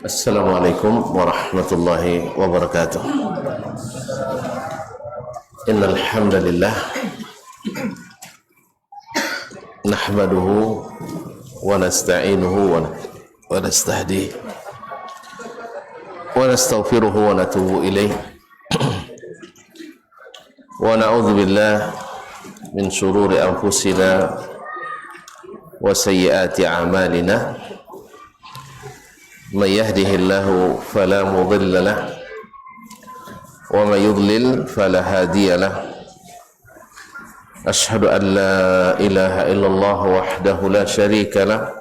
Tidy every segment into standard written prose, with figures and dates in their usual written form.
Assalamualaikum warahmatullahi wabarakatuh. Innal hamdalillah nahmaduhu wa nasta'inuhu wa nastahdihi wa nastaghfiruhu wa natubu ilayh wa na'udzu billahi min shururi anfusina wa sayyiati a'malina. Man yahdihillahu fala mudilla lahu wa man yudlil fala hadiya lahu. Ashhadu an la ilaha illallah wahdahu la syarika lahu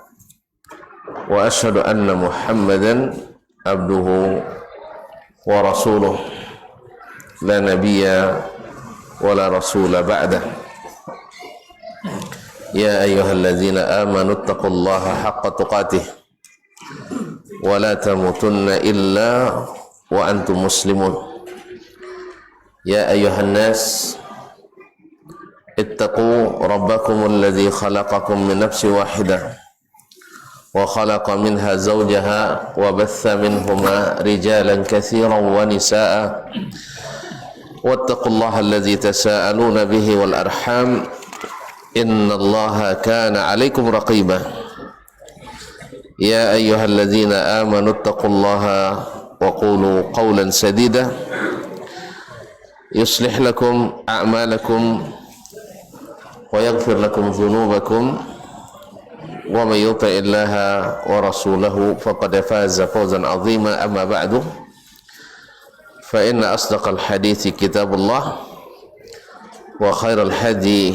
wa ashhadu anna Muhammadan abduhu wa rasuluh la nabiyya wa la rasula ba'dah. Ya ayyuhalladzina amanu taqullaha haqqa tuqatih wa la tamutunna illa wa antum muslimun. Ya ayyuhan nas ittaqu rabbakum alladhi khalaqakum min nafsin wahidah wa khalaqa minha zawjaha wa batha minhuma rijalan katsiran wa nisaa wattaqullaha alladhi tasaaluna bihi wal arham innallaha kana 'alaykum raqiba. Ya ayyuhalladzina amanu taqullaha wa qulu qawlan sadida yuslih lakum a'malakum wa yaghfir lakum dhunubakum wa may yuti'illaha wa rasulahu faqad faza fawzan 'azima. Amma ba'du, fa inna asdaqal hadithi kitabullah wa khairal hadi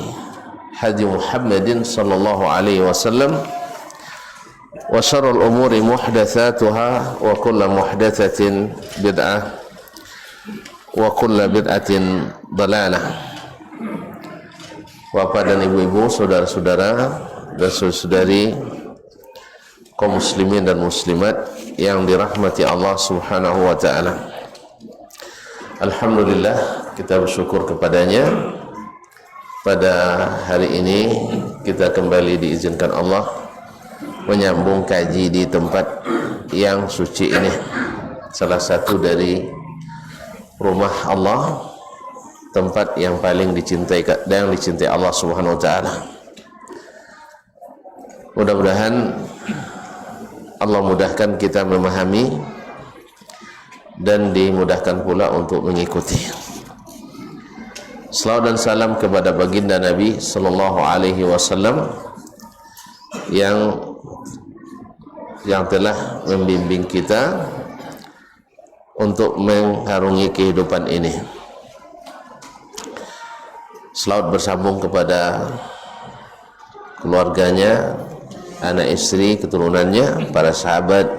hadi Muhammadin sallallahu alaihi wasallam wa syarrul umuri muhdatsatuha wa kullu muhdatsatin bid'ah wa kullu bid'atin dhalalah. Bapak dan ibu-ibu, saudara-saudara dan saudari kaum muslimin dan muslimat yang dirahmati Allah Subhanahu wa taala. Alhamdulillah, kita bersyukur kepadanya. Pada hari ini kita kembali diizinkan Allah menyambung kaji di tempat yang suci ini, salah satu dari rumah Allah, tempat yang paling dicintai dan dicintai Allah Subhanahu wa taala. Mudah-mudahan Allah mudahkan kita memahami dan dimudahkan pula untuk mengikuti. Salawat dan salam kepada baginda Nabi sallallahu alaihi wasallam yang telah membimbing kita untuk mengharungi kehidupan ini. Selawat bersambung kepada keluarganya, anak istri, keturunannya, para sahabat,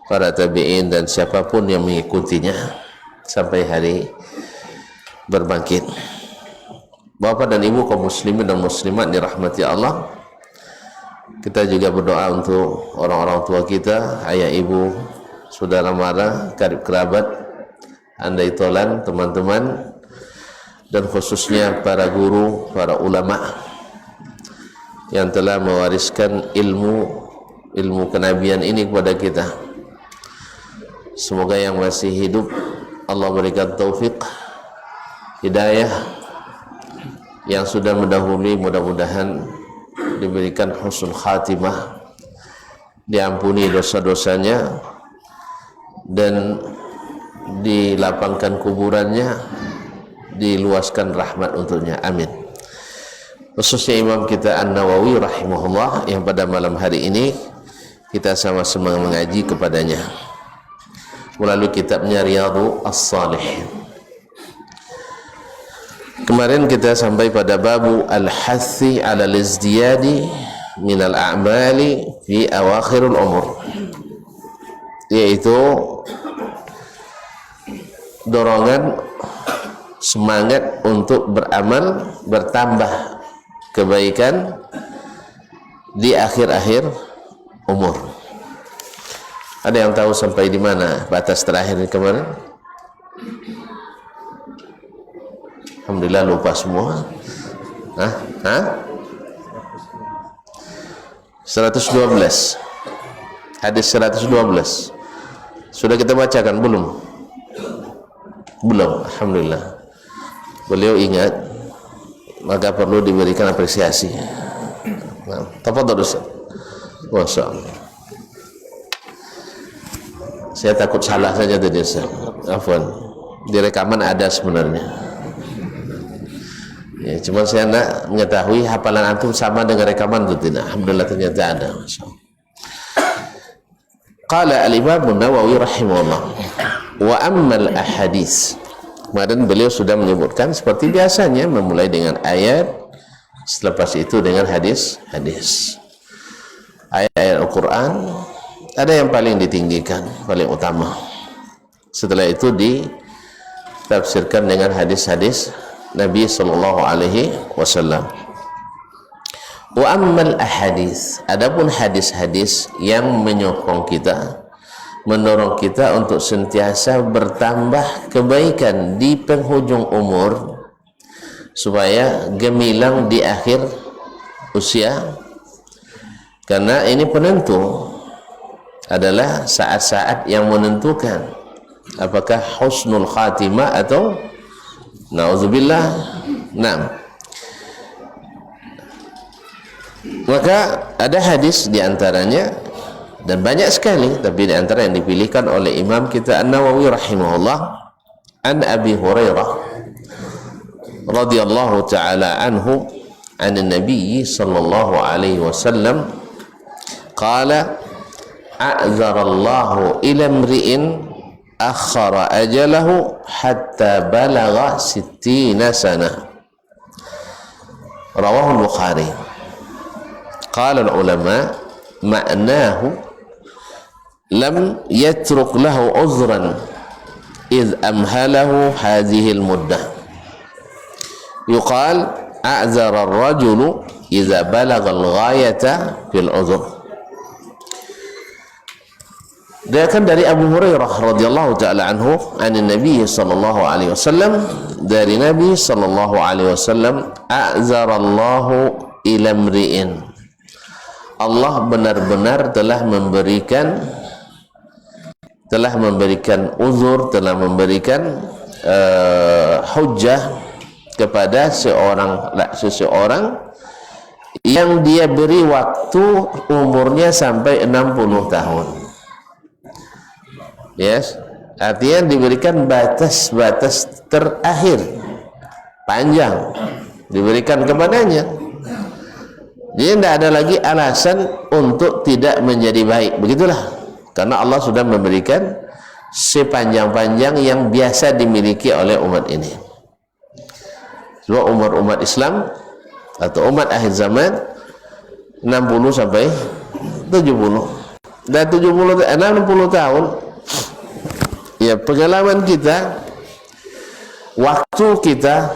para tabi'in dan siapapun yang mengikutinya sampai hari berbangkit. Bapak dan ibu kaum muslimin dan muslimat dirahmati Allah, kita juga berdoa untuk orang-orang tua kita, ayah ibu, saudara mara, karib kerabat, andai tolan, teman-teman, dan khususnya para guru, para ulama yang telah mewariskan ilmu kenabian ini kepada kita. Semoga yang masih hidup Allah berikan taufik, hidayah. Yang sudah mendahului mudah-mudahan diberikan husnul khatimah, diampuni dosa-dosanya dan dilapangkan kuburannya, diluaskan rahmat untuknya, amin. Khususnya imam kita An-Nawawi rahimahullah yang pada malam hari ini kita sama-sama mengaji kepadanya melalui kitabnya Riyadhus Shalihin. Kemarin kita sampai pada babu al-hathi ala al-izdiyadi minal a'mali fi awakhirul umur, yaitu dorongan semangat untuk beramal, bertambah kebaikan di akhir-akhir umur. Ada yang tahu sampai di mana batas terakhir kemarin? Alhamdulillah lupa semua. 112. Hadis 112. Sudah kita bacakan belum? Belum. Alhamdulillah. Beliau ingat, maka perlu diberikan apresiasi. Nah, tafadhol Ustaz. Masya Allah. Saya takut salah saja tadi Ustaz. Afwan. Di rekaman ada sebenarnya. Ya, cuma saya nak mengetahui hafalan antum sama dengan rekaman itu tidak. Alhamdulillah ternyata ada. Masya Allah. Qala al-Imam An-Nawawi rahimahullah, wa ammal ahadits. Kemudian beliau sudah menyebutkan seperti biasanya memulai dengan ayat, selepas itu dengan hadis-hadis. Ayat-ayat Al-Quran ada yang paling ditinggikan, paling utama. Setelah itu ditafsirkan dengan hadis-hadis Nabi sallallahu alaihi wasallam. Wa ammal ahadits, adapun hadis-hadis yang menyokong kita, mendorong kita untuk sentiasa bertambah kebaikan di penghujung umur supaya gemilang di akhir usia, karena ini penentu, adalah saat-saat yang menentukan apakah husnul khatimah atau na'udzubillah. Nah, maka ada hadis diantaranya, dan banyak sekali, tapi diantara yang dipilihkan oleh Imam kita An-Nawawi rahimahullah, an Abi Hurairah radhiyallahu ta'ala anhu an Nabi sallallahu alaihi wasallam qala a'zarallahu ila imri'in akhara ajalahu hatta balagha 60 sanah. Rawahu Bukhari. Qala al-ulama ma'nahu lam yatruk lahu uzran idh amhalahu hadhihi al-muddah. Yuqal a'zara ar-rajulu idza balagha al-ghayata fil uzr. Diriwayatkan dari Abu Hurairah radhiyallahu taala anhu an Nabi sallallahu alaihi wasallam, dari Nabi sallallahu alaihi wasallam, a'zarallahu ila imri'in, Allah benar-benar telah memberikan uzur, telah memberikan hujjah kepada seseorang yang dia beri waktu umurnya sampai 60 tahun. Yes, artinya diberikan batas-batas terakhir panjang diberikan kepadanya. Jadi tidak ada lagi alasan untuk tidak menjadi baik. Begitulah, karena Allah sudah memberikan sepanjang-panjang yang biasa dimiliki oleh umat ini. Sebab umur umat Islam atau umat akhir zaman 60 sampai 70. Dan 60 tahun, ya, pengalaman kita, waktu kita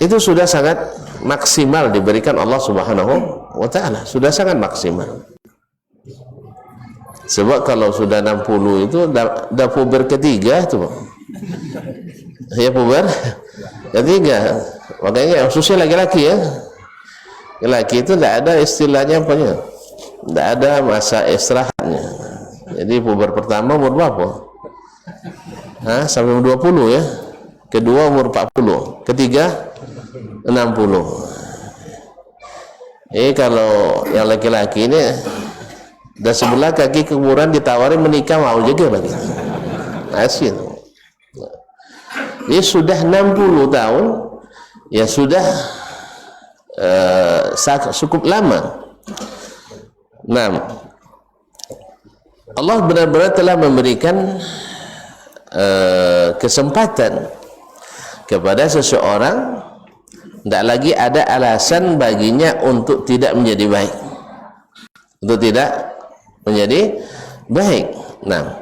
itu sudah sangat maksimal diberikan Allah Subhanahu wa ta'ala, sudah sangat maksimal. Sebab kalau sudah 60 itu dah puber ketiga itu, ya, puber ketiga. Makanya khususnya laki-laki, ya, laki itu tidak ada istilahnya apanya, tidak ada masa istirahatnya. Jadi puber pertama umur berapa? Sampai umur 20, ya. Kedua umur 40, ketiga 60. Kalau yang laki-laki ini dan sebelah kaki kuburan ditawarin menikah, mau juga lagi. Asyik. Ini sudah 60 tahun, ya sudah cukup lama. Nah, Allah benar-benar telah memberikan kesempatan kepada seseorang, tidak lagi ada alasan baginya untuk tidak menjadi baik, untuk tidak menjadi baik. Nah,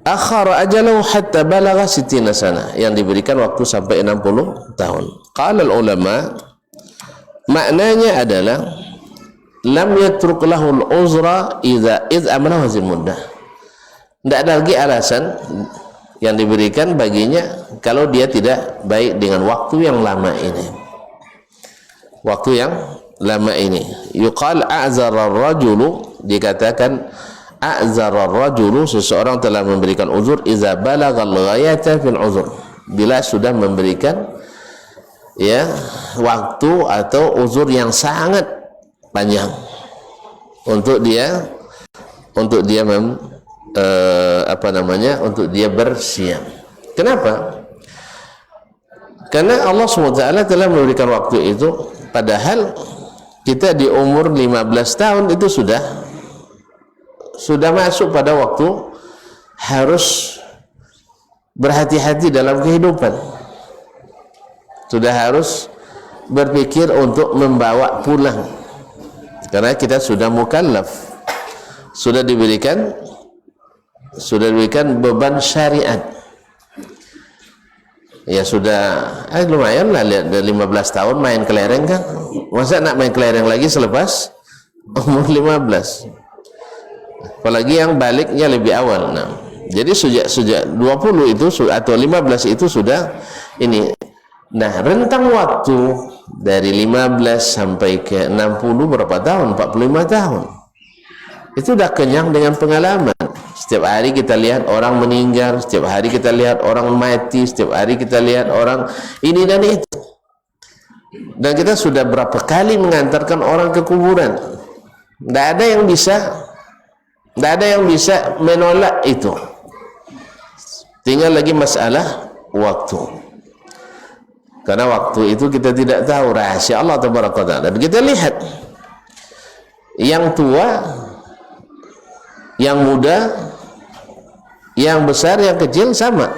akhara ajalahu hatta balagha 60 sana, yang diberikan waktu sampai 60 tahun. Qala ulama, maknanya adalah lam yatruk lahul uzra idza amana hazil muddah. Tidak ada lagi alasan yang diberikan baginya kalau dia tidak baik dengan waktu yang lama ini. Waktu yang lama ini. Yuqal a'zara ar-rajulu, dikatakan a'zara ar-rajulu, seseorang telah memberikan uzur idza balagal ghayata fil uzur, bila sudah memberikan ya waktu atau uzur yang sangat panjang untuk dia untuk dia bersiam. Kenapa? Karena Allah SWT telah memberikan waktu itu, padahal kita di umur 15 tahun itu sudah masuk pada waktu harus berhati-hati dalam kehidupan, sudah harus berpikir untuk membawa pulang, karena kita sudah mukallaf, sudah diberikan beban syariat. Ya sudah, lumayan lah, dari 15 tahun main kelereng kan, masa nak main kelereng lagi selepas umur 15, apalagi yang baliknya lebih awal. Nah, jadi sejak 20 itu atau 15 itu sudah ini. Nah, rentang waktu dari 15 sampai ke 60 berapa tahun? 45 tahun. Itu sudah kenyang dengan pengalaman. Setiap hari kita lihat orang meninggal, setiap hari kita lihat orang mati, setiap hari kita lihat orang ini dan itu. Dan kita sudah berapa kali mengantarkan orang ke kuburan. Tidak ada yang bisa menolak itu. Tinggal lagi masalah waktu. Karena waktu itu kita tidak tahu rahasia Allah Tabaraka Ta'ala. Dan kita lihat yang tua, yang muda, yang besar, yang kecil sama.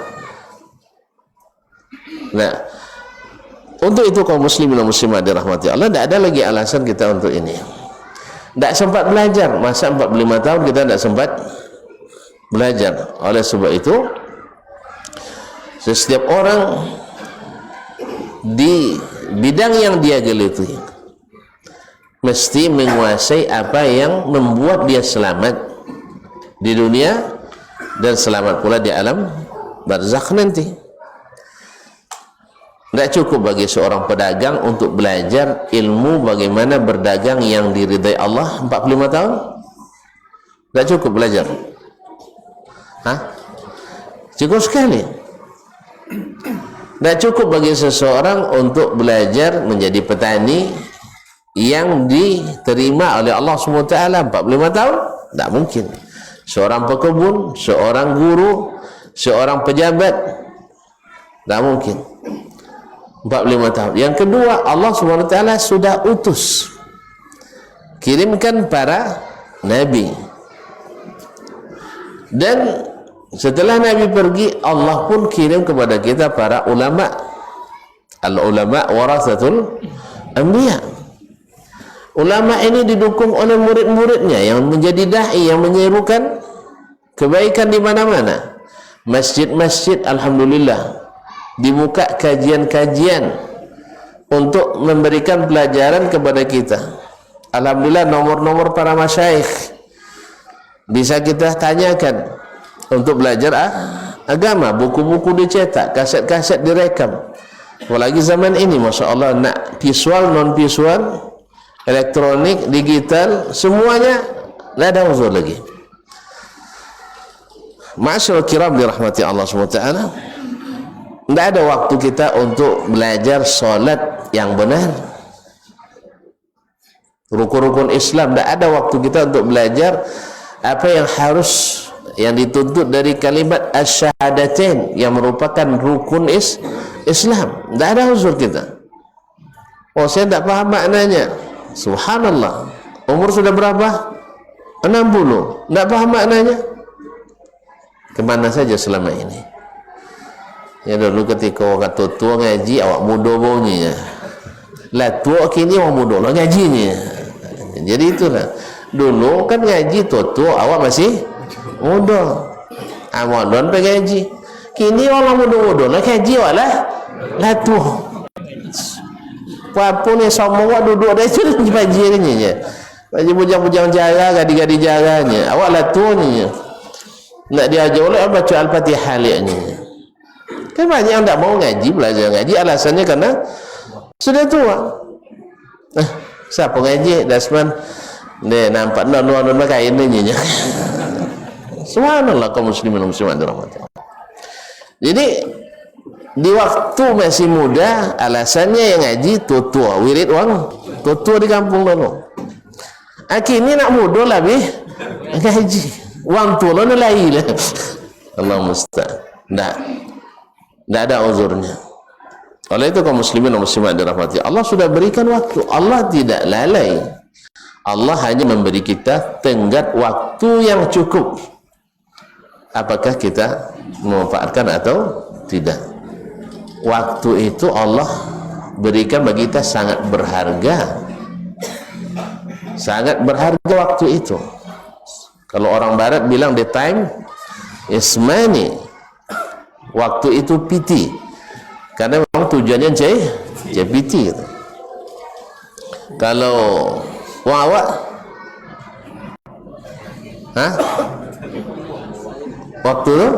Nah, untuk itu kaum muslimin dan muslimat dirahmati Allah, tidak ada lagi alasan kita untuk ini. Tidak sempat belajar, masa 45 tahun kita tidak sempat belajar. Oleh sebab itu, setiap orang di bidang yang dia geluti mesti menguasai apa yang membuat dia selamat di dunia dan selamat pula di alam barzakh nanti. Tidak cukup bagi seorang pedagang untuk belajar ilmu bagaimana berdagang yang diridai Allah 45 tahun. Tidak cukup belajar. Cukup sekali. Tidak cukup bagi seseorang untuk belajar menjadi petani yang diterima oleh Allah SWT 45 tahun. Tidak mungkin. Seorang pekebun, seorang guru, seorang pejabat, tidak mungkin 45 tahun. Yang kedua, Allah SWT sudah utus, kirimkan para nabi, dan setelah nabi pergi, Allah pun kirim kepada kita para ulama. Al-ulama warasatul anbiya. Ulama ini didukung oleh murid-muridnya yang menjadi da'i, yang menyerukan kebaikan di mana-mana. Masjid-masjid, alhamdulillah, dibuka kajian-kajian untuk memberikan pelajaran kepada kita. Alhamdulillah, nomor-nomor para masyayikh bisa kita tanyakan untuk belajar agama. Buku-buku dicetak, kaset-kaset direkam. Apalagi zaman ini, Masya Allah, nak visual, non-visual, elektronik, digital, semuanya tidak ada uzur lagi. Ma'asyiral kiram dirahmati Allah SWT, tidak ada waktu kita untuk belajar solat yang benar, rukun-rukun Islam. Tidak ada waktu kita untuk belajar apa yang harus, yang dituntut dari kalimat asyhadatain yang merupakan rukun Islam. Tidak ada uzur kita. Oh, saya tidak paham maknanya. Subhanallah, umur sudah berapa? 60, tidak paham maknanya. Kemana saja selama ini? Ya, dulu ketika orang tua ngaji, awak muda baunya. Lah tua kini orang muda lah ngajinya. Jadi itulah. Dulu kan ngaji tua, awak masih muda. Ramadan pergi ngaji. Kini orang muda-muda lah ngaji lah tua. Walaupun yang sama duduk ada itu bajirnya. Bagi bujang-bujang jara, gadi-gadi jaranya, awak lah tuanya nak diajar oleh baca Al-Fatihah liatnya. Kan banyak yang tak mau ngaji, belajar ngaji, alasannya karena sudah tua. Siapa ngaji? Dasman dia nampak non kain ini. Subhanallah kaum muslimin muslimat dirahmati Allah. Jadi di waktu masih muda, alasannya yang ngaji tua, wirid wang tua di kampung dulu. Akhirnya nak muda lebih ngaji, wang tua lo nilai lah. Allah musta'an. Tidak ada uzurnya. Oleh itu kaum muslimin dan muslimat dirahmati Allah, sudah berikan waktu. Allah tidak lalai. Allah hanya memberi kita tenggat waktu yang cukup. Apakah kita memanfaatkan atau tidak? Waktu itu Allah berikan bagi kita sangat berharga. Sangat berharga waktu itu. Kalau orang barat bilang the time is money. Waktu itu piti. Karena memang tujuannya piti. Kalau awak waktu tu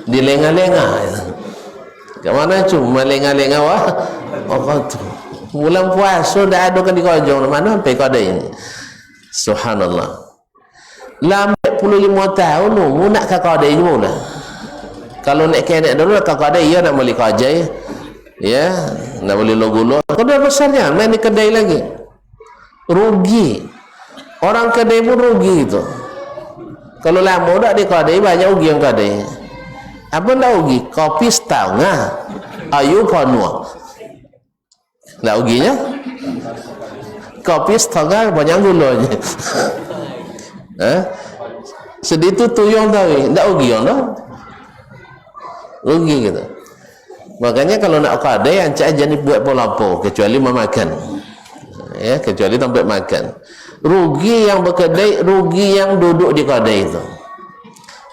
dilenga-lenga. Kat mana cuma lenga-lenga waktu. Bulan puasa dah ada kan di kojong mana sampai kau ada ini. Subhanallah. Lambat 45 tahun mu nak kau ada ini mula. Kalau nak kena dulu kau ada ia nak beli kajai. Ya, nak beli logo. Kau dah besarnya main di kedai lagi. Rugi. Orang kedai pun rugi itu. Kalau lama dah di kedai banyak rugi yang kedai. Apa dah rugi? Kopi setengah. Ayu penuh. Tak ruginya? Kopi setengah banyak gulanya. Sedih tu tuyung tahu. Tak rugi yang dah. Rugi gitu. Makanya kalau nak kedai yang cak jangan buat pola-pola kecuali memakan. Ya, kecuali tempat makan. Rugi yang berkedai, rugi yang duduk di kedai itu.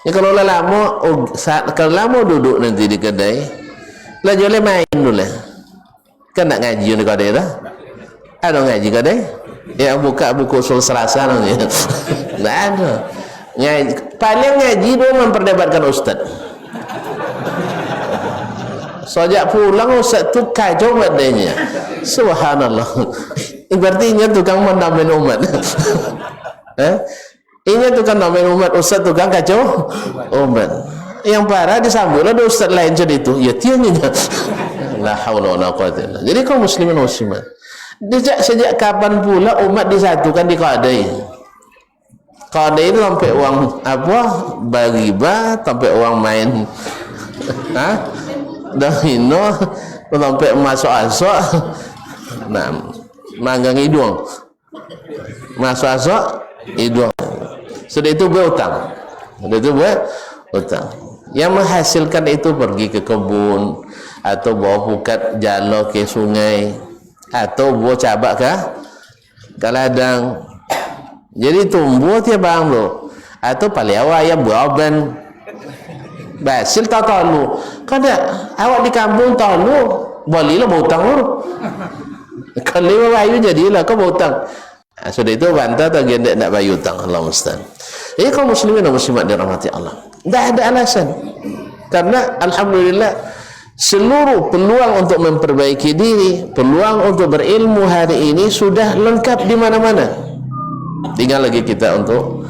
Ya, kalau lama duduk nanti di kedai, lah boleh main dulu lah. Kan nak ngaji di kedai dah. Ada ngaji kedai? Ya buka buku usul Selasa nanti. Tak ada. Ngaji, paling ngaji dia memperdebatkan ustaz. Sejak pulang ustaz tu kacau badannya. Subhanallah. Berarti tukang mendamping umat. Ini tukang mendamping umat, ustaz tukang kacau umat. Yang parah disambut ada ustaz lain jadi itu. Ya tiangnya. La haula wala quwwata illa billah. Jadi kaum muslimin muslimat, sejak kapan pula umat disatukan di qadai? Qadai itu sampai uang apa? Bariba, sampai uang main. Domino, sampai masuk-masuk. Nah, manggang hidung. Masuk-masuk hidung. Sudah itu berhutang. Yang menghasilkan itu pergi ke kebun atau bawa pukat jalo ke sungai atau bawa cabak ke ladang. Jadi tumbuh tiap bang lo atau paliawa yang buaban basil tak tahu. Kada awak di kampung tahu boleh lah berhutang lo. Kalau bayu jadilah kau berhutang. Sudah itu bantah tak gendek nak bayu hutang. Allah musta'an. Jadi kaum muslimin dan muslimat dirahmati Allah. Tak ada alasan. Karena alhamdulillah seluruh peluang untuk memperbaiki diri, peluang untuk berilmu hari ini sudah lengkap di mana-mana. Tinggal lagi kita untuk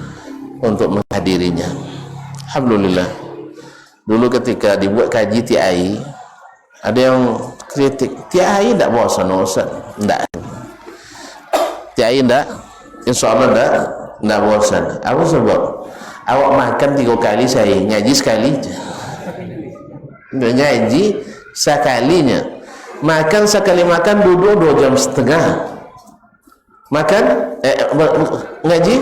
menghadirinya. Alhamdulillah. Dulu ketika dibuat kaji TI, ada yang kritik, TI tak bosan Ustaz. Tak. TI tak. Insya-Allah tak bosan. Apa sebab? Awak makan 3 kali saya ngaji sekali. Ngaji sekalinya. Makan sekali makan duduk 2 jam setengah. Makan ngaji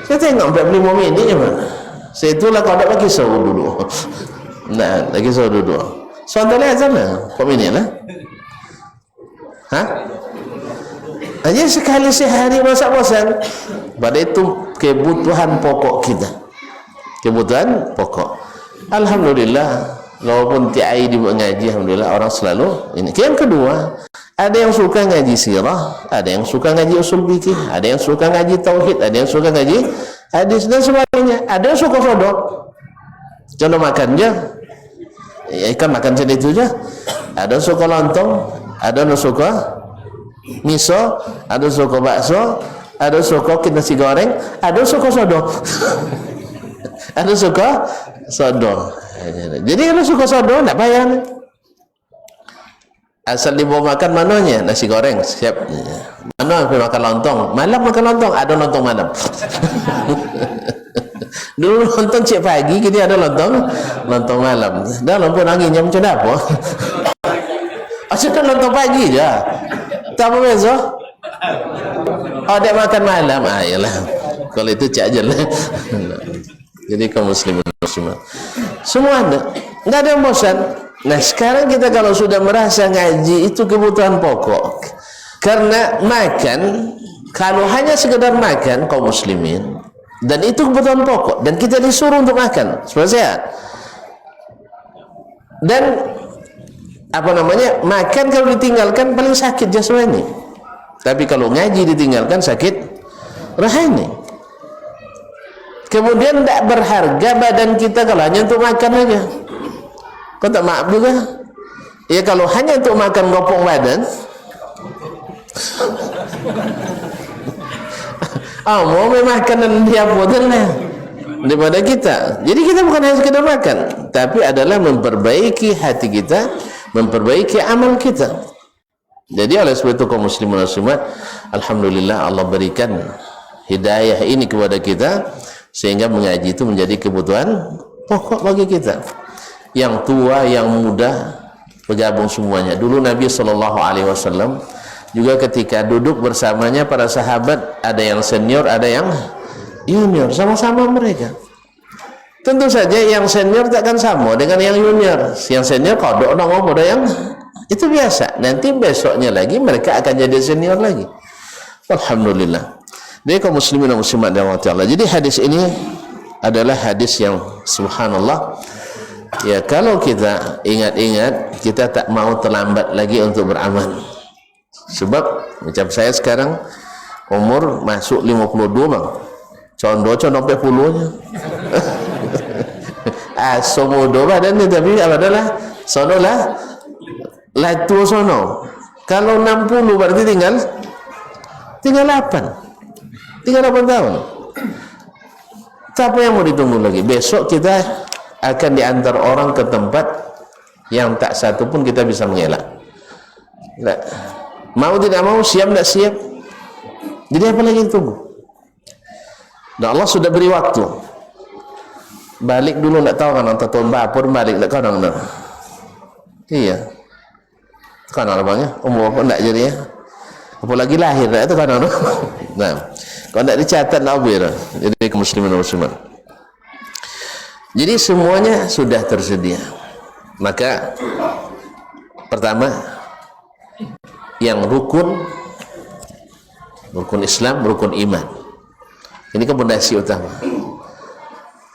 saya tengok 45 minit je mana. Saya itulah kalau tak lagi suruh duduk. Nah, lagi suruh duduk. Soalnya azan lah. Kok minit lah? Hanya sekali sehari masa bosan. Pada itu kebutuhan pokok kita. Kebutuhan pokok. Alhamdulillah, walaupun TI dibuat ngaji, alhamdulillah orang selalu ini. Yang kedua, Ada yang suka ngaji sirah, ada yang suka ngaji usul fikih, ada yang suka ngaji tauhid, ada yang suka ngaji hadis dan sebagainya. Ada yang suka sodok. Contoh makan je, ya, ikan makan sedih itu je. Ada yang suka lontong, ada yang suka miso, ada yang suka bakso, ada yang suka nasi goreng, ada yang suka sodok. Ada yang suka sodok. Jadi kalau suka sodok, tak payah. Asal dibawa makan mananya nasi goreng siap. Mana pergi makan lontong, malam makan lontong, ada lontong malam. Dulu lontong cik pagi, kini ada lontong malam. Dah lontong anginnya macam apa? Asyik lontong pagi je. Tak apa besok. Oh, dia makan malam. Ah, yalah. Kalau itu cik aja lah. Jadi kaum muslimin muslimat semua ada, tidak ada yang bosan. Nah sekarang kita kalau sudah merasa ngaji itu kebutuhan pokok, karena makan, kalau hanya sekedar makan kaum muslimin, dan itu kebutuhan pokok, dan kita disuruh untuk makan supaya sehat. Dan apa namanya, makan kalau ditinggalkan paling sakit jasmani, tapi kalau ngaji ditinggalkan sakit rohani. Kemudian tidak berharga badan kita kalau hanya untuk makan aja. Kau tak maaf juga? Ya kalau hanya untuk makan gopong badan, mau makanan dia lah daripada kita. Jadi kita bukan hanya sekedar makan, tapi adalah memperbaiki hati kita, memperbaiki amal kita. Jadi oleh sebab itu kaum muslimin muslimat, alhamdulillah Allah berikan hidayah ini kepada kita, sehingga mengaji itu menjadi kebutuhan pokok bagi kita. Yang tua, yang muda bergabung semuanya. Dulu Nabi SAW juga ketika duduk bersamanya para sahabat, ada yang senior, ada yang junior, sama-sama mereka. Tentu saja yang senior takkan sama dengan yang junior. Yang senior kodok dong, ada yang itu biasa. Nanti besoknya lagi mereka akan jadi senior lagi. Alhamdulillah. Jadi kaum muslimin dan muslimat dirahmati Allah. Jadi hadis ini adalah hadis yang subhanallah. Ya kalau kita ingat-ingat, kita tak mau terlambat lagi untuk beramal. Sebab macam saya sekarang umur masuk 52 bang. Condo-condo 40-nya. Somodo badan ni, tapi apa adalah sono lah tua sono. Kalau 60 berarti tinggal 8 tahun. Apa yang mau ditunggu lagi? Besok kita akan diantar orang ke tempat yang tak satu pun kita bisa mengelak. Nah, mau tidak mau, siap tidak siap. Jadi apa lagi ditunggu? Dan Allah sudah beri waktu. Balik dulu tak tahu kan, nonton tombak pun balik tak kau nonton. Iya. Kan abangnya umur apa tak jadi ya? Apalagi lahir tak itu kan nonton. Nah, kalau tak dicatat nak ber. Jadi kaum muslimin dan muslimat. Jadi semuanya sudah tersedia. Maka pertama, yang rukun Islam, rukun iman. Ini kan pondasi utama.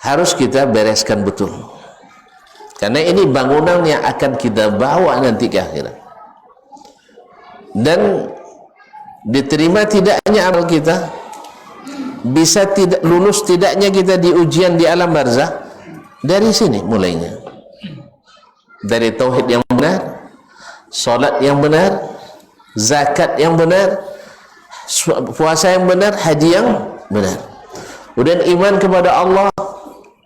Harus kita bereskan betul. Karena ini bangunan yang akan kita bawa nanti ke akhirat. Dan diterima tidaknya amal kita, bisa tidak lulus tidaknya kita di ujian di alam barzah, dari sini mulainya. Dari tauhid yang benar, salat yang benar, zakat yang benar, puasa yang benar, haji yang benar. Kemudian iman kepada Allah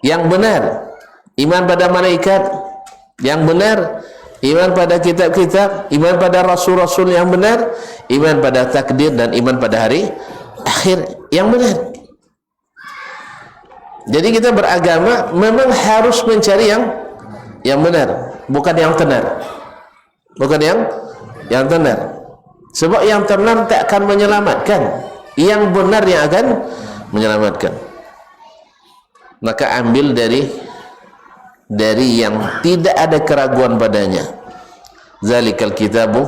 yang benar, iman pada malaikat yang benar, iman pada kitab-kitab, iman pada rasul-rasul yang benar, iman pada takdir, dan iman pada hari akhir yang benar. Jadi kita beragama memang harus mencari yang benar, bukan yang tenar. Bukan yang tenar. Sebab yang tenar tak akan menyelamatkan, yang benar yang akan menyelamatkan. Maka ambil dari yang tidak ada keraguan padanya. Zalikal kitabu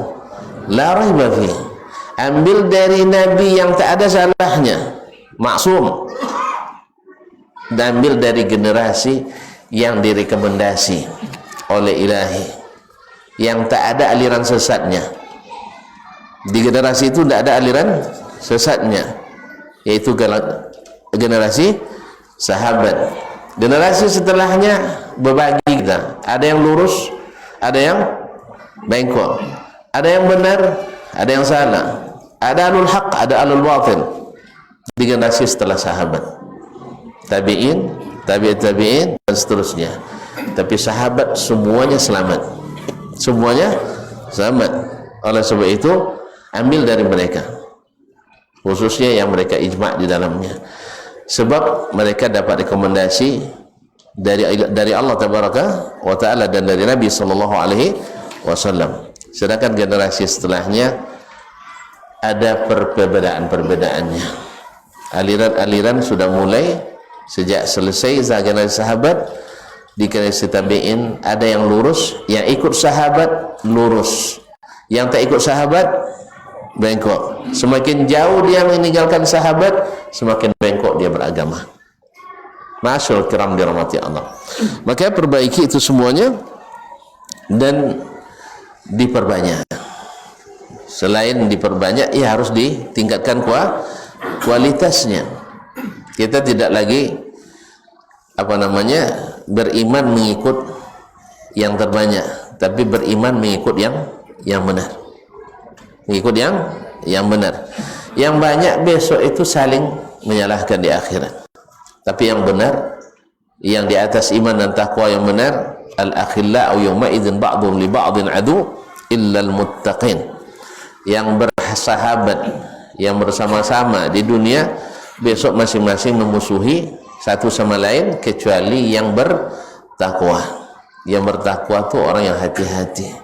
la raiba fihi. Ambil dari nabi yang tak ada salahnya, maksum. Dan ambil dari generasi yang direkomendasi oleh ilahi, yang tak ada aliran sesatnya. Di generasi itu tidak ada aliran sesatnya, yaitu generasi sahabat. Generasi setelahnya berbagi kita. Ada yang lurus, ada yang bengkok, ada yang benar, ada yang salah, ada alul haq, ada alul batil. Di generasi setelah sahabat, tabi'in, tabi'in dan seterusnya. Tapi sahabat semuanya selamat, semuanya selamat. Oleh sebab itu ambil dari mereka, khususnya yang mereka ijma' di dalamnya, sebab mereka dapat rekomendasi dari Allah Tabaraka wa Ta'ala dan dari Nabi Sallallahu Alaihi Wasallam. Sedangkan generasi setelahnya ada perbedaan-perbedaannya. Aliran-aliran sudah mulai sejak selesai generasi sahabat. Di generasi tabi'in ada yang lurus, yang ikut sahabat lurus, yang tak ikut sahabat bengkok. Semakin jauh dia meninggalkan sahabat, semakin bengkok dia beragama. Ma'asyarul kiram dirahmati Allah. Maka perbaiki itu semuanya dan diperbanyak. Selain diperbanyak, ya harus ditingkatkan kualitasnya. Kita tidak lagi beriman mengikut yang terbanyak, tapi beriman mengikut yang benar. Mengikut yang benar. Yang banyak besok itu saling menyalahkan di akhirat. Tapi yang benar, yang di atas iman dan takwa yang benar, al-akhillau yawma idzin ba'dhum li ba'dhin adu illa al-muttaqin. Yang bersahabat, yang bersama-sama di dunia, besok masing-masing memusuhi satu sama lain kecuali yang bertakwa. Yang bertakwa itu orang yang hati-hati,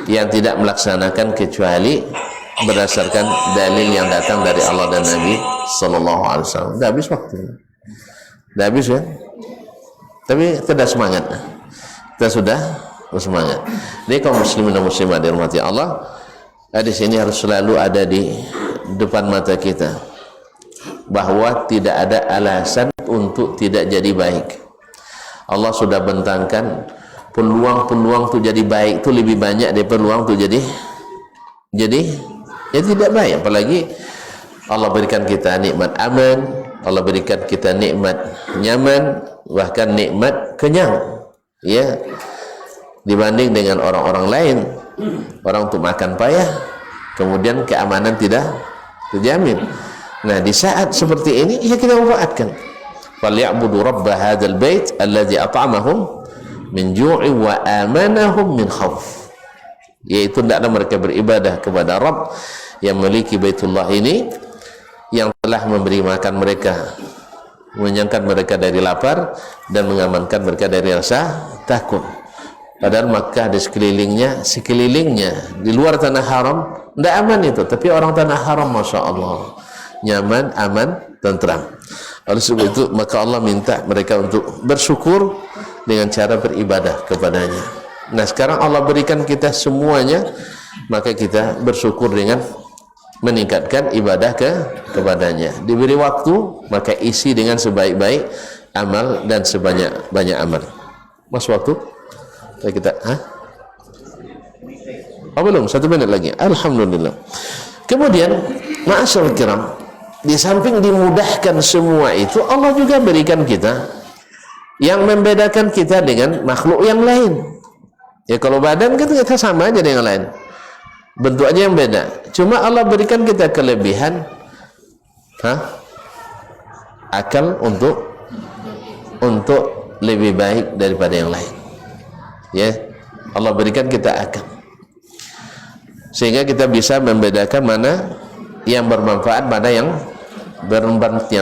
yang tidak melaksanakan kecuali berdasarkan dalil yang datang dari Allah dan Nabi Sallallahu Alaihi Wasallam. Dah habis waktu, dah habis ya. Tapi kita dah semangat, kita sudah bersemangat. Jadi kaum muslimin dan muslimat dirahmati Allah, hadis ini harus selalu ada di depan mata kita, bahwa tidak ada alasan untuk tidak jadi baik. Allah sudah bentangkan peluang-peluang untuk jadi baik itu lebih banyak daripada peluang untuk jadi tidak baik. Apalagi Allah berikan kita nikmat aman, Allah berikan kita nikmat nyaman, bahkan nikmat kenyang, ya, dibanding dengan orang-orang lain. Orang untuk makan payah, kemudian keamanan tidak terjamin. Nah, di saat seperti ini ya kita manfaatkan. Falyabudu rabb hadzal bait allazi at'amahum min ju'i wa amanahum min khauf. Yaitu hendaklah mereka beribadah kepada Rabb yang memiliki Baitullah ini, yang telah memberi makan mereka, mengenyangkan mereka dari lapar dan mengamankan mereka dari rasa takut. Padahal Makkah di sekelilingnya di luar tanah haram tidak aman itu, tapi orang tanah haram masya Allah nyaman, aman, tentram. Oleh sebab itu maka Allah minta mereka untuk bersyukur dengan cara beribadah kepadanya. Nah, sekarang Allah berikan kita semuanya, maka kita bersyukur dengan meningkatkan ibadah kepadanya. Diberi waktu, maka isi dengan sebaik-baik amal dan sebanyak-banyak amal. Mas waktu? Kita belum, 1 menit lagi. Alhamdulillah. Kemudian ma'asyarul kiram, di samping dimudahkan semua itu, Allah juga berikan kita yang membedakan kita dengan makhluk yang lain. Ya, kalau badan kita sama aja dengan yang lain, bentuknya yang beda. Cuma Allah berikan kita kelebihan akal untuk lebih baik daripada yang lain. Ya, Allah berikan kita akal sehingga kita bisa membedakan mana yang bermanfaat, mana yang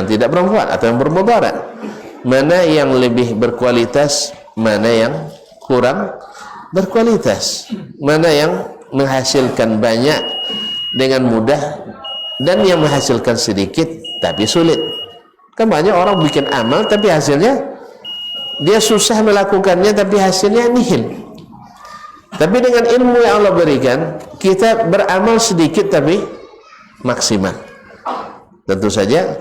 tidak bermanfaat atau yang bermudarat, mana yang lebih berkualitas, mana yang kurang berkualitas, mana yang menghasilkan banyak dengan mudah dan yang menghasilkan sedikit tapi sulit. Kan banyak orang bikin amal tapi hasilnya dia susah melakukannya, tapi hasilnya nihil. Tapi dengan ilmu yang Allah berikan, kita beramal sedikit tapi maksimal. Tentu saja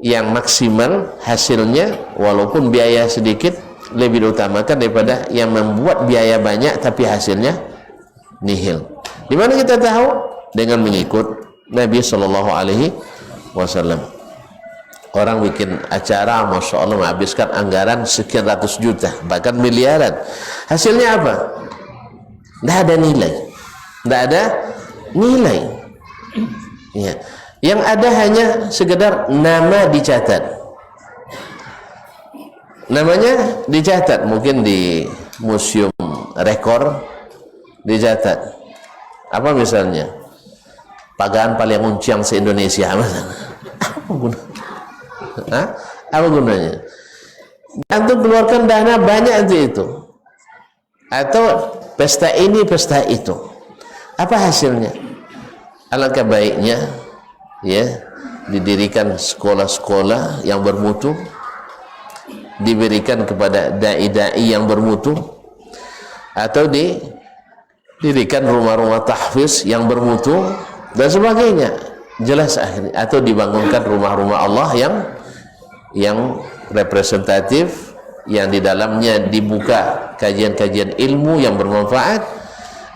yang maksimal hasilnya walaupun biaya sedikit lebih diutamakan daripada yang membuat biaya banyak tapi hasilnya nihil. Di mana kita tahu? dengan mengikut Nabi Sallallahu Alaihi Wasallam. Orang bikin acara, masya Allah, menghabiskan anggaran sekian ratus juta, bahkan miliaran. Hasilnya apa? Tidak ada nilai, tidak ada nilai. Ya. Yang ada hanya sekedar nama dicatat. Namanya dicatat, mungkin di museum rekor dicatat. Apa misalnya? Pagaan paling unciang se-Indonesia. Apa gunanya? Apa gunanya? Antum keluarkan dana banyak itu. Atau pesta ini, pesta itu. Apa hasilnya? Alangkah baiknya ya didirikan sekolah-sekolah yang bermutu, diberikan kepada dai-dai yang bermutu, atau didirikan rumah-rumah tahfiz yang bermutu dan sebagainya. Jelas akhirnya, atau dibangunkan rumah-rumah Allah yang representatif, yang di dalamnya dibuka kajian-kajian ilmu yang bermanfaat,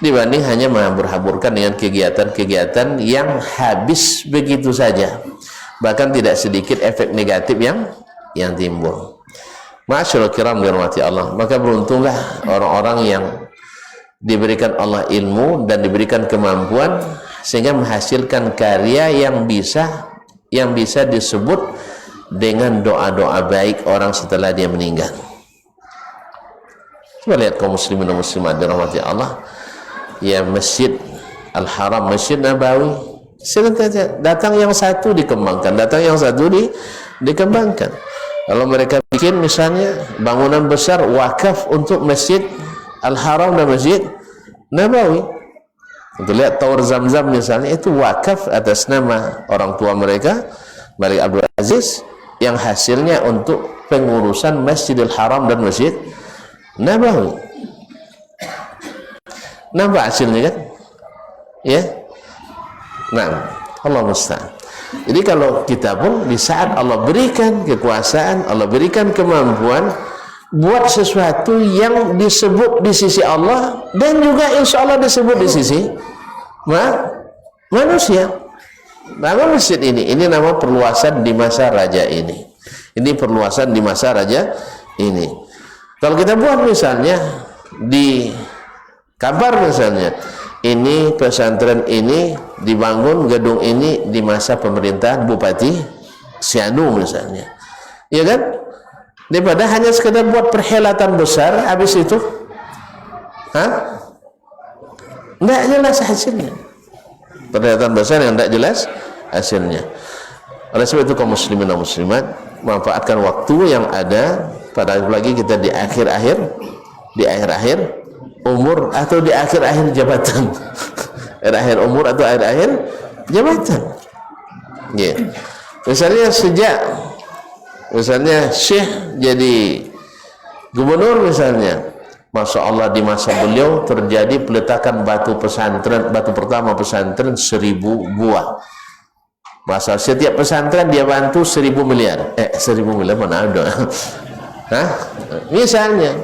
dibanding hanya berhamburkan dengan kegiatan-kegiatan yang habis begitu saja, bahkan tidak sedikit efek negatif yang timbul. Ma'asyiral kiram dirahmati Allah, maka beruntunglah orang-orang yang diberikan Allah ilmu dan diberikan kemampuan sehingga menghasilkan karya yang bisa disebut dengan doa-doa baik orang setelah dia meninggal. Coba lihat kaum muslimin dan muslimat dirahmati Allah, ya Masjid Al-Haram, Masjid Nabawi, datang yang satu dikembangkan, datang yang satu dikembangkan. Kalau mereka bikin misalnya bangunan besar wakaf untuk Masjid Al-Haram dan Masjid Nabawi, untuk lihat Tower Zamzam misalnya, itu wakaf atas nama orang tua mereka, Malik Abdul Aziz, yang hasilnya untuk pengurusan Masjidil Haram dan Masjid Nabawi. Nampak hasilnya kan? Ya. Nah, Allah musta'an. Jadi kalau kita pun di saat Allah berikan kekuasaan, Allah berikan kemampuan, buat sesuatu yang disebut di sisi Allah dan juga insya Allah disebut di sisi manusia. Nama masjid ini nama perluasan di masa raja ini. Ini perluasan di masa raja ini. Kalau kita buat misalnya di kabar misalnya, ini pesantren ini dibangun gedung ini di masa pemerintahan Bupati Sianu misalnya, ya kan? Daripada hanya sekedar buat perhelatan besar, habis itu, tidak jelas hasilnya. Perhelatan besar yang tidak jelas hasilnya. Oleh sebab itu kaum muslimin dan muslimat, manfaatkan waktu yang ada, pada lagi kita di akhir-akhir umur atau di akhir-akhir jabatan. Akhir umur atau akhir-akhir jabatan. Yeah. Misalnya Syekh jadi gubernur misalnya, Masya Allah di masa beliau terjadi peletakan batu pertama pesantren 1000 buah. Masa setiap pesantren dia bantu 1000 miliar. 1000 miliar mana ada? Misalnya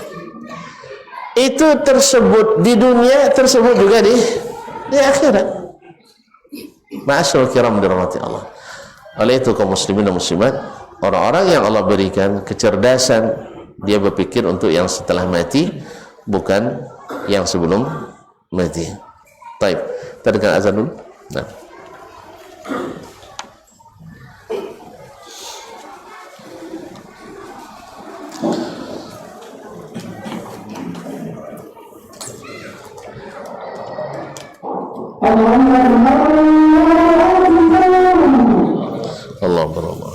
itu tersebut di dunia, tersebut juga di akhirat. Ma'asyarul kiram dirahmati Allah. Oleh itu kaum muslimin dan muslimat, orang-orang yang Allah berikan kecerdasan, dia berpikir untuk yang setelah mati, bukan yang sebelum mati. Baik, kita dengar azan dulu. Nah. Allah berallah.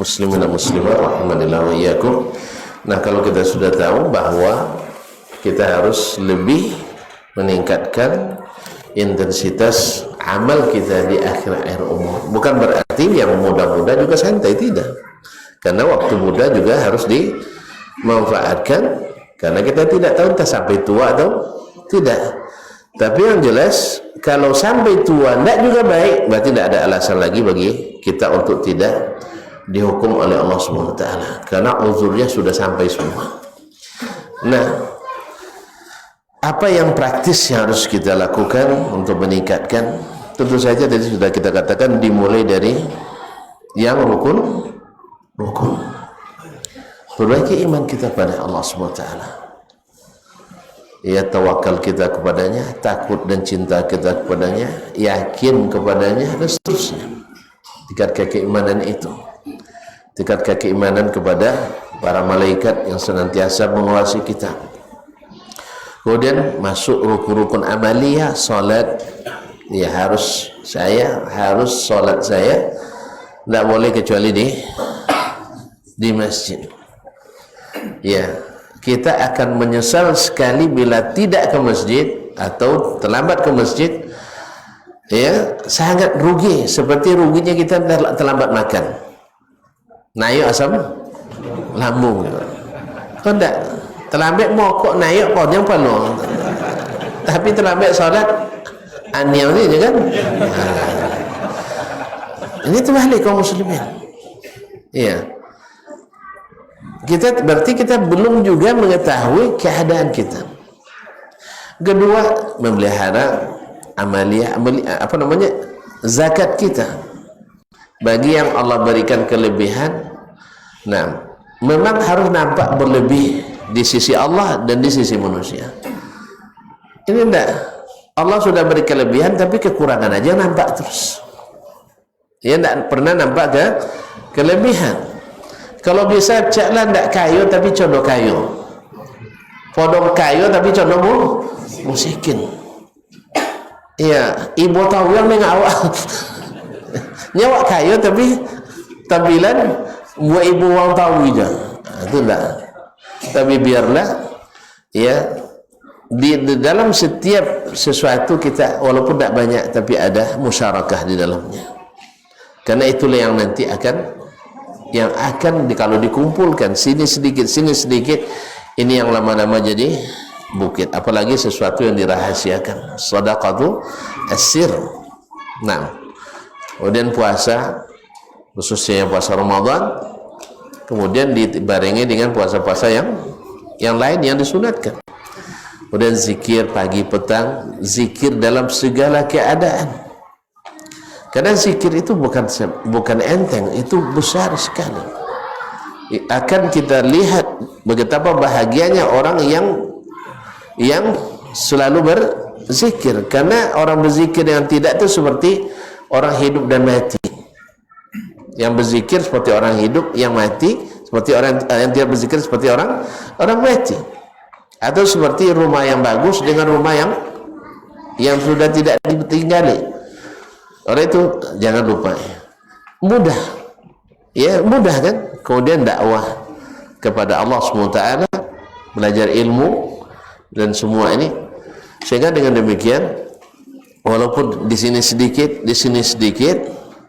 Muslimin dan muslimat rahimanillah wa iyyakum. Nah, kalau kita sudah tahu bahwa kita harus lebih meningkatkan intensitas amal kita di akhir-akhir umur, bukan berarti yang muda-muda juga santai, tidak, karena waktu muda juga harus dimanfaatkan, karena kita tidak tahu entah sampai tua atau tidak. Tapi yang jelas kalau sampai tua tidak juga baik, berarti tidak ada alasan lagi bagi kita untuk tidak dihukum oleh Allah SWT, karena uzurnya sudah sampai semua. Nah, apa yang praktis yang harus kita lakukan untuk meningkatkan? Tentu saja tadi sudah kita katakan dimulai dari yang rukun. Perbaiki iman kita pada Allah SWT, ya, tawakal kita kepadanya, takut dan cinta kita kepadanya, yakin kepadanya, dan seterusnya. Tingkatkan keimanan itu, tingkatkan keimanan kepada para malaikat yang senantiasa mengawasi kita. Kemudian masuk rukun-rukun amaliyah, salat, ya harus salat saya tidak boleh kecuali di masjid. Ya, kita akan menyesal sekali bila tidak ke masjid atau terlambat ke masjid. Ya, sangat rugi, seperti ruginya kita terlambat makan. Naik asam lambung. Kau tidak terlambat mokok naik kau yang penuh, tapi terlambat solat aniau ni je kan. Ini terbalik kaum muslimin. Iya, berarti kita belum juga mengetahui keadaan kita. Kedua, memelihara zakat kita. Bagi yang Allah berikan kelebihan, nah, memang harus nampak berlebih di sisi Allah dan di sisi manusia. Ini enggak. Allah sudah beri kelebihan tapi kekurangan aja nampak terus. Ya enggak pernah nampak kelebihan. Kalau bisa caklah enggak kayu tapi condong kayu. Podong kayu tapi condong musikin. Iya, ibu tahu yang mengawal. Nyawa kayu tapi tampilan buat ibu orang tahu aja. Itu enggak. Tapi biarlah ya di dalam setiap sesuatu kita walaupun tidak banyak tapi ada musyarakah di dalamnya. Karena itulah yang nanti akan kalau dikumpulkan sini sedikit ini yang lama-lama jadi bukit. Apalagi sesuatu yang dirahasiakan. Shadaqatu as-sir. Nah, kemudian puasa khususnya puasa Ramadan kemudian dibarengi dengan puasa-puasa yang lain yang disunatkan. Kemudian zikir pagi petang, zikir dalam segala keadaan. Karena zikir itu bukan enteng, itu besar sekali. Akan kita lihat betapa bahagianya orang yang selalu berzikir. Karena orang berzikir yang tidak itu seperti orang hidup dan mati. Yang berzikir seperti orang hidup, yang mati seperti orang yang tidak berzikir seperti orang mati. Atau seperti rumah yang bagus dengan rumah yang sudah tidak ditinggali. Oleh itu jangan lupa mudah kan. Kemudian dakwah kepada Allah SWT, belajar ilmu dan semua ini, sehingga dengan demikian walaupun di sini sedikit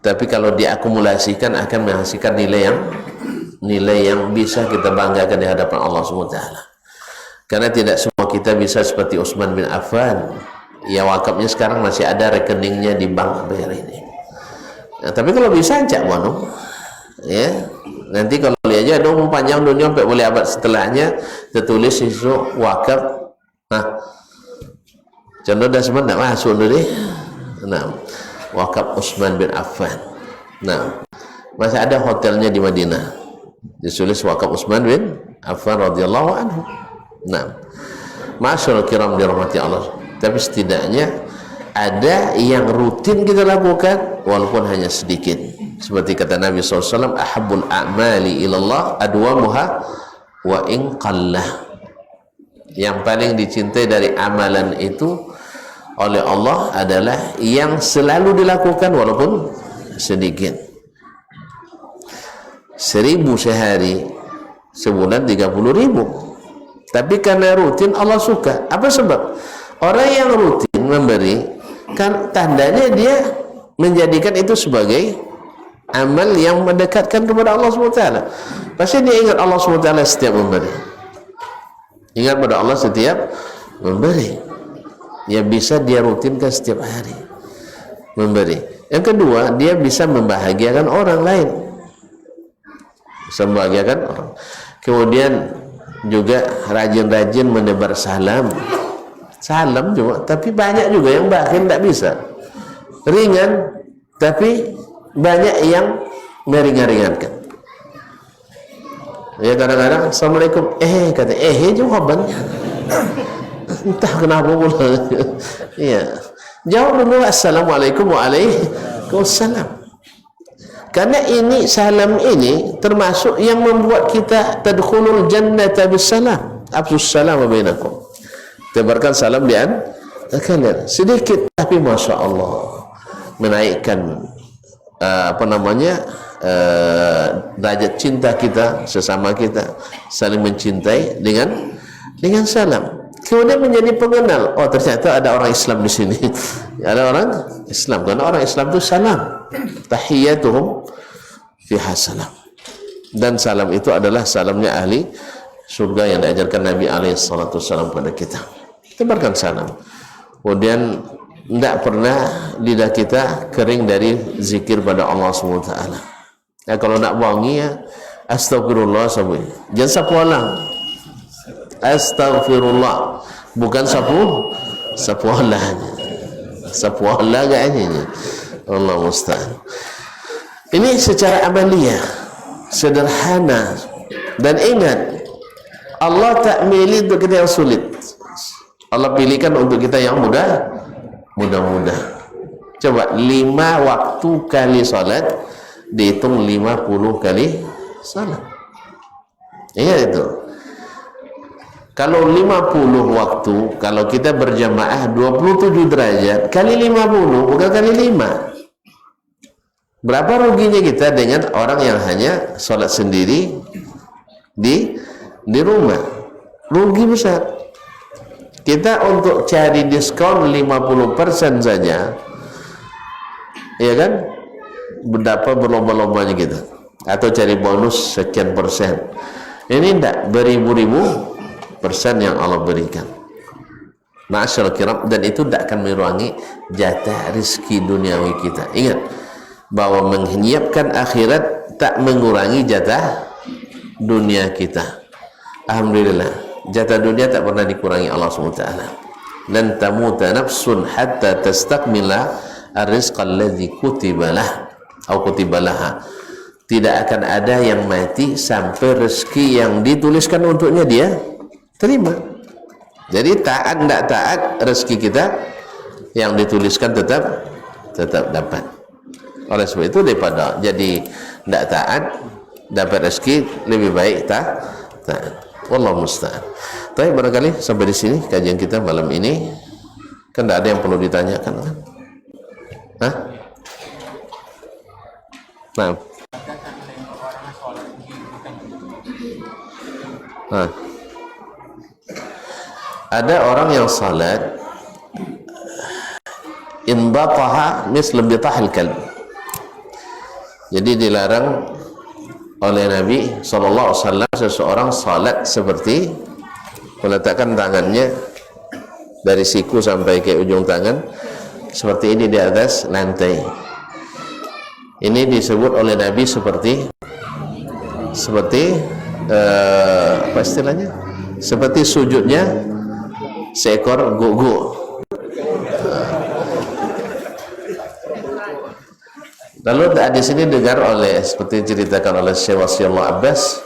tapi kalau diakumulasikan akan menghasilkan nilai yang bisa kita banggakan di hadapan Allah SWT. Karena tidak semua kita bisa seperti Utsman bin Affan. Ya wakafnya sekarang masih ada rekeningnya di bank bayar ini. Nah, tapi kalau bisa cak wano. Ya. Nanti kalau lihat aja dong panjang dunia sampai boleh abad setelahnya tertulis isu wakaf. Nah. Contoh dah semua enggak masuk dulu deh. Nah, wakaf Utsman bin Affan. Nah, masih ada hotelnya di Madinah. Ditulis wakaf Utsman bin Affan radhiyallahu anhu. Nah, masyaallah kiram dirahmati Allah. Tapi setidaknya ada yang rutin kita lakukan walaupun hanya sedikit. Seperti kata Nabi SAW, ahabbul a'mali ilallah adwamuha wa in qallah. Yang paling dicintai dari amalan itu oleh Allah adalah yang selalu dilakukan walaupun sedikit. 1000 sehari, sebulan 30.000. Tapi karena rutin Allah suka. Apa sebab? Orang yang rutin memberi kan tandanya dia menjadikan itu sebagai amal yang mendekatkan kepada Allah SWT. Pasti dia ingat Allah SWT setiap memberi. Ingat pada Allah setiap memberi. Ya bisa dia rutinkan setiap hari memberi. Yang kedua, dia bisa membahagiakan orang lain. Bisa membahagiakan orang. Kemudian juga rajin-rajin menebar salam juga, tapi banyak juga yang bahkan tidak bisa. Ringan tapi banyak yang meringan-ringankan. Ya kadang-kadang assalamualaikum kata jawaban entah kenapa pula. Iya, jawab dulu assalamualaikum waalaikumsalam. Karena ini salam ini termasuk yang membuat kita tadkhulul jannata bisalam. Afsus salam bainakum. Tebarkan salam di kalian. Sedikit tapi masya Allah menaikkan derajat cinta kita sesama kita, saling mencintai dengan salam. Kemudian menjadi pengenal. Oh ternyata ada orang Islam di sini. Ada orang Islam. Karena orang Islam itu salam. Tahiyyatuhum fiha salam. Dan salam itu adalah salamnya ahli surga yang diajarkan Nabi SAW kepada kita. Tebarkan salam. Kemudian tidak pernah lidah kita kering dari zikir pada Allah SWT. Ya, kalau nak wangi ya astagfirullah sabu. Jangan sapu alang. Astagfirullah, bukan sapu alang. Sapu alang kayaknya. Allah musta'an. Ini secara amaliyah sederhana, dan ingat Allah tak milih untuk kita yang sulit. Allah pilihkan untuk kita yang mudah. Coba 5 waktu kali salat dihitung 50 kali salat. Iya itu. Kalau 50 waktu, kalau kita berjamaah 27 derajat kali 50 bukan kali 5. Berapa ruginya kita dengan orang yang hanya salat sendiri di rumah? Rugi besar. Kita untuk cari diskon 50% saja, ya kan? Berapa berlomba-lombanya kita, atau cari bonus sekian persen. Ini tidak beribu-ribu persen yang Allah berikan. Ma'asyarul kiram, dan itu tidak akan mengurangi jatah rezeki duniawi kita. Ingat bahwa menyiapkan akhirat tak mengurangi jatah dunia kita. Alhamdulillah, jatah dunia tak pernah dikurangi Allah SWT. Lan tamuta nafsun hatta tastakmila ar-rizqa alladhi kutibalah atau kutibalaha. Tidak akan ada yang mati sampai rezeki yang dituliskan untuknya dia terima. Jadi taat tidak taat, rezeki kita yang dituliskan tetap dapat. Oleh sebab itu, daripada jadi tidak taat dapat rezeki, lebih baik taat. Wallahu musta'an. Tapi barangkali sampai di sini kajian kita malam ini. Kan tidak ada yang perlu ditanyakan kan? Hah? Nah. Ada orang yang salat inbataha misl bitahil kalb. Jadi dilarang oleh Nabi SAW seseorang salat seperti meletakkan tangannya dari siku sampai ke ujung tangan seperti ini di atas lantai. Ini disebut oleh Nabi seperti apa istilahnya? Seperti sujudnya seekor guguk. Lalu di sini dengar oleh seperti diceritakan oleh Syekh Wasiullah Abbas,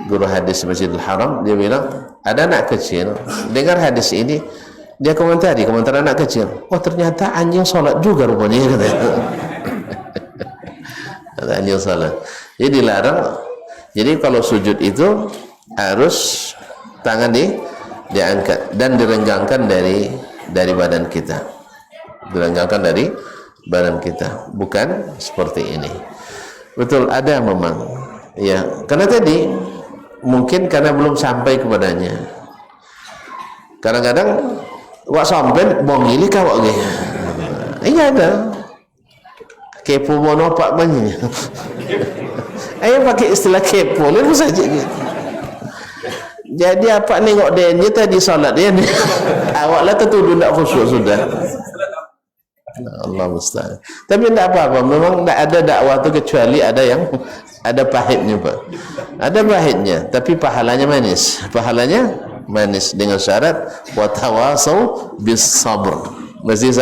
guru hadis Masjidil Haram, dia bilang ada anak kecil dengar hadis ini, dia komentar anak kecil, oh ternyata anjing sholat juga rupanya. Ada anjing sholat. Jadi dilarang. Jadi kalau sujud itu harus tangan diangkat dan direnggangkan dari badan kita, direnggangkan dari badan kita, bukan seperti ini. Betul, ada memang ya, karena tadi mungkin karena belum sampai kepadanya. Kadang-kadang wak sampai bongili kawak gitu. Iya ada kepo monopak banyak. Ayo pakai istilah kepo lalu saja gitu. Jadi apa nengok dia tadi salat dia ni awaklah tertuduh tak khusyuk sudah. Allah musta'an. Tapi tidak apa-apa, memang tidak ada dakwah itu kecuali ada pahitnya Pak. Ada pahitnya, tapi pahalanya manis. Pahalanya manis dengan syarat wa tawasau bis sabr. Mesti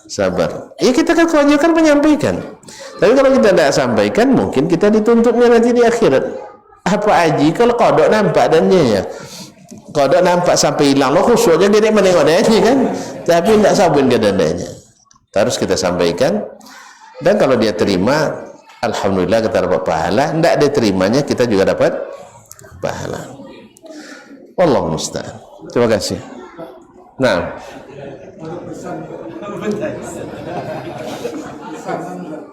sabar. Ya kita kan kewajiban menyampaikan. Tapi kalau kita tidak sampaikan, mungkin kita dituntutnya nanti di akhirat. Apa aji kalau kodok nampak dannya ya. Kodok nampak sampai hilang loh khusyuknya dia menengok dannya kan. Tapi tidak sabun ke dananya. Harus kita sampaikan, dan kalau dia terima, alhamdulillah kita dapat pahala. Tidak diterimanya, kita juga dapat pahala. Wallahu musta'an. Terima kasih. Nah,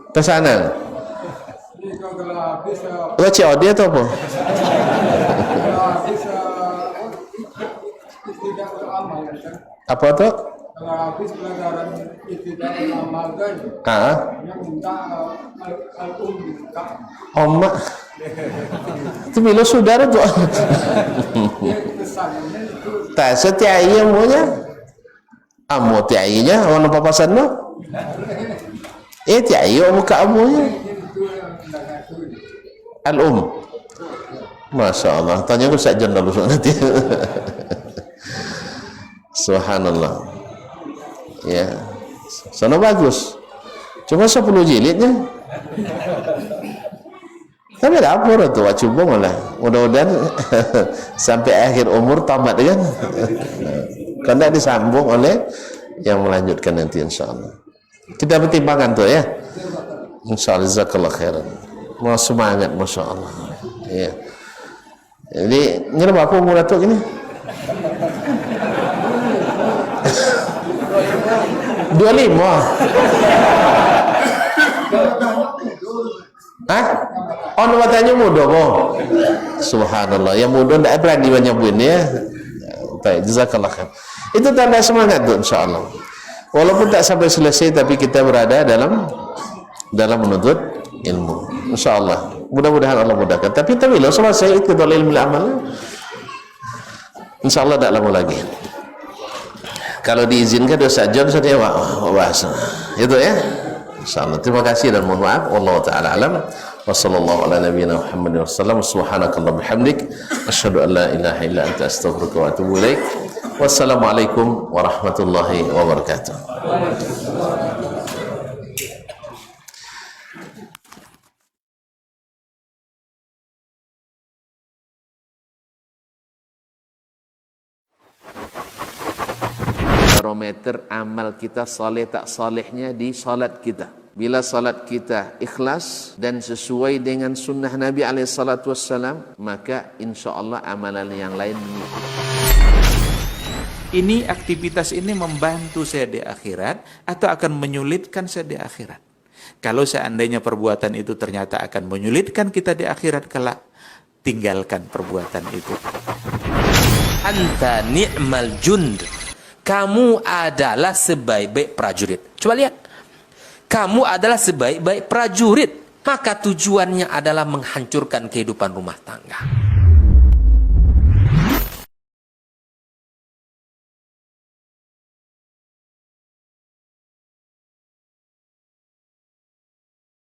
pesanan. COD atau apa? Apa tuh? Kalau habis pelajaran tidak mengamalkan, minta minta. Oma, itu bila saudara tuh. Tak setiap iya maunya, amu tiap iya warna papasan lo. Tiap iya muka amunya. Masya Allah. Tanya aku saja dulu nanti. Subhanallah. Ya, sana bagus. Cuma 10 jilidnya. Tapi ada apa tu? Wak cuba malah. Mudah-mudahan sampai akhir umur tamat kan. Karena disambung oleh yang melanjutkan nanti insyaAllah. Kita pertimbangkan tu ya. InsyaAllah jazakallah khairan. Mau semangat Masya Allah ya. Jadi ini berapa umur Datuk ini? 25. Hah? Oh, nama tanya muda kok. Subhanallah, yang muda tidak berani menyebut ya. Baik, jazakallah khair. Itu tanda semangat tu insyaAllah. Walaupun tak sampai selesai, tapi kita berada dalam menuntut ilmu. InsyaAllah. Mudah-mudahan Allah mudahkan. Tapi bila selesai itu dalam ilmu amal, InsyaAllah tak lama lagi. Kalau diizinkan dosa John saya bahas. Itu ya. InsyaAllah. Terima kasih dan mohon maaf. Wallahu ta'ala alam. Wa sallallahu ala nabiyyina Muhammadin wasallam. Subhanakallah bihamdik. Asyhadu an la ilaha illa anta astaghfiruka wa atubu ilaik. Wassalamualaikum warahmatullahi wabarakatuh. Barometer amal kita saleh tak salehnya di salat kita. Bila salat kita ikhlas dan sesuai dengan sunnah Nabi SAW, maka insya Allah amalan yang lain mengikut. Ini aktivitas ini membantu saya di akhirat atau akan menyulitkan saya di akhirat. Kalau seandainya perbuatan itu ternyata akan menyulitkan kita di akhirat kelak, tinggalkan perbuatan itu. Anta ni'mal jund. Kamu adalah sebaik-baik prajurit. Coba lihat. Kamu adalah sebaik-baik prajurit. Maka tujuannya adalah menghancurkan kehidupan rumah tangga.